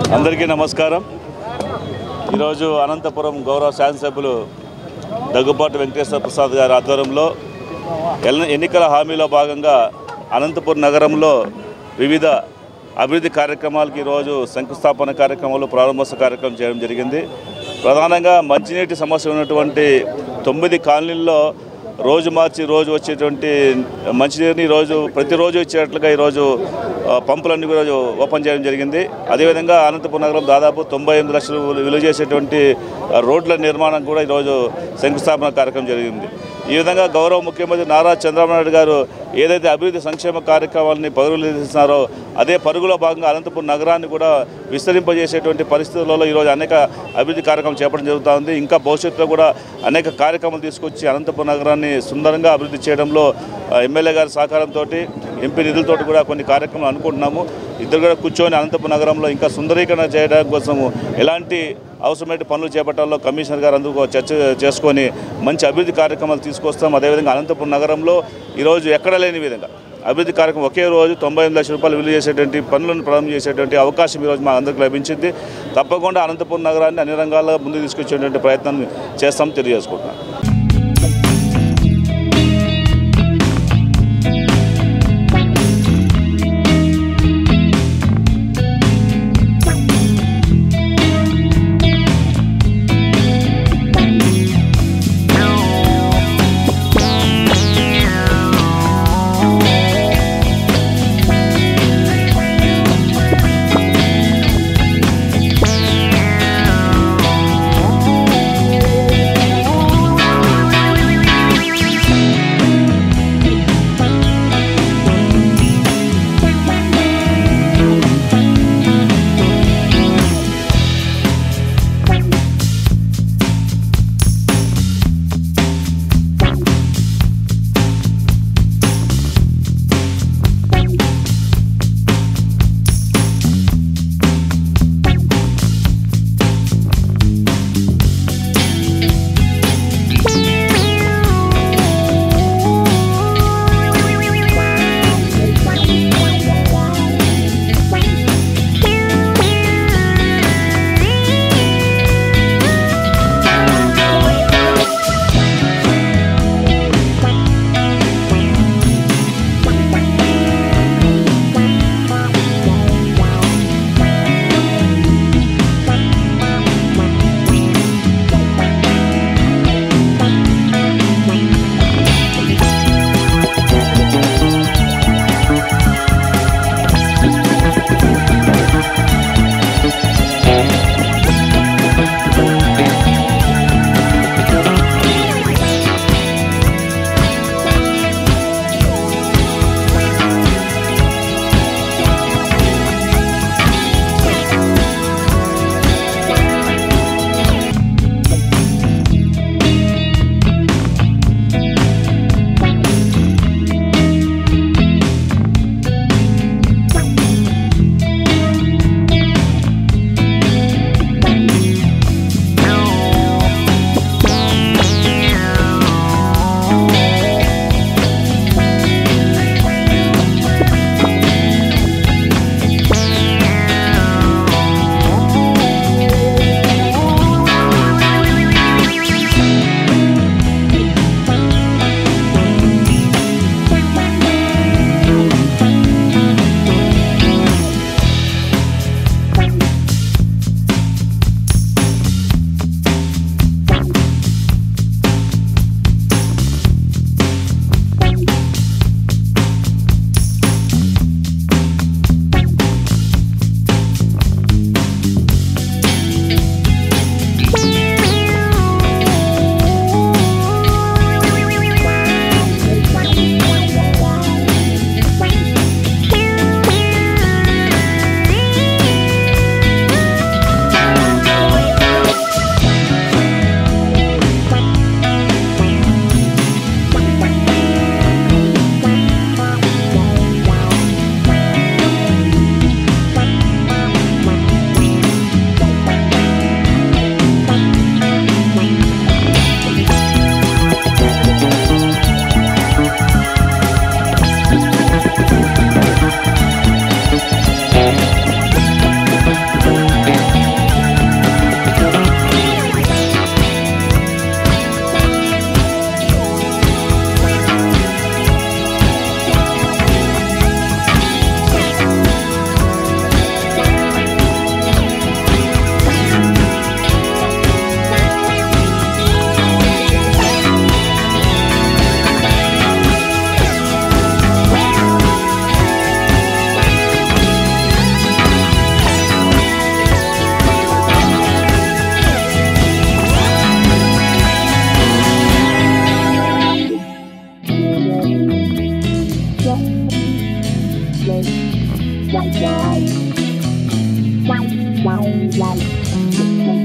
అందరికీ నమస్కారం. ఈరోజు అనంతపురం గౌరవ శాసనసభ్యులు దగ్గుబాటి వెంకటేశ్వర ప్రసాద్ గారి ఆధ్వర్యంలో ఎన్నికల హామీలో భాగంగా అనంతపురం నగరంలో వివిధ అభివృద్ధి కార్యక్రమాలకు ఈరోజు శంకుస్థాపన కార్యక్రమాలు ప్రారంభోత్సవ కార్యక్రమం చేయడం జరిగింది. ప్రధానంగా మంచినీటి సమస్య ఉన్నటువంటి 9 కాలనీల్లో రోజు మార్చి రోజు వచ్చేటువంటి మంచినీరుని ప్రతిరోజు ఇచ్చేట్లుగా ఈరోజు పంపులన్నీ కూడా ఓపెన్ చేయడం జరిగింది. అదేవిధంగా అనంతపురం నగరం దాదాపు 98 లక్షలు విలువ చేసేటువంటి రోడ్ల నిర్మాణం కూడా ఈరోజు శంకుస్థాపన కార్యక్రమం జరిగింది. ఈ విధంగా గౌరవ ముఖ్యమంత్రి నారా చంద్రబాబు నాయుడు గారు ఏదైతే అభివృద్ధి సంక్షేమ కార్యక్రమాలని పరుగులు తీస్తున్నారో అదే పరుగులో భాగంగా అనంతపురం నగరాన్ని కూడా విస్తరింపజేసేటువంటి పరిస్థితులలో ఈరోజు అనేక అభివృద్ధి కార్యక్రమాలు చేపట్టడం జరుగుతూ ఉంది. ఇంకా భవిష్యత్తులో కూడా అనేక కార్యక్రమాలు తీసుకొచ్చి అనంతపురం నగరాన్ని సుందరంగా అభివృద్ధి చేయడంలో ఎమ్మెల్యే గారి సహకారంతో ఎంపీ నిధులతో కూడా కొన్ని కార్యక్రమాలు అనుకుంటున్నాము. ఇద్దరు కూడా కూర్చొని అనంతపురం నగరంలో ఇంకా సుందరీకరణ చేయడం కోసం ఎలాంటి అవసరమైన పనులు చేపట్టాలో కమిషనర్ గారు అందుకు చర్చ చేసుకొని మంచి అభివృద్ధి కార్యక్రమాలు తీసుకొస్తాం. అదేవిధంగా అనంతపురం నగరంలో ఈరోజు ఎక్కడ లేని విధంగా అభివృద్ధి కార్యక్రమం ఒకే రోజు 98 లక్షల రూపాయలు విలువ చేసేటువంటి పనులను ప్రారంభం చేసేటువంటి అవకాశం ఈరోజు మా అందరికీ లభించింది. తప్పకుండా అనంతపురం నగరాన్ని అన్ని రంగాల్లో ముందుకు తీసుకొచ్చేటువంటి ప్రయత్నం చేస్తాం తెలియజేసుకుంటున్నాను.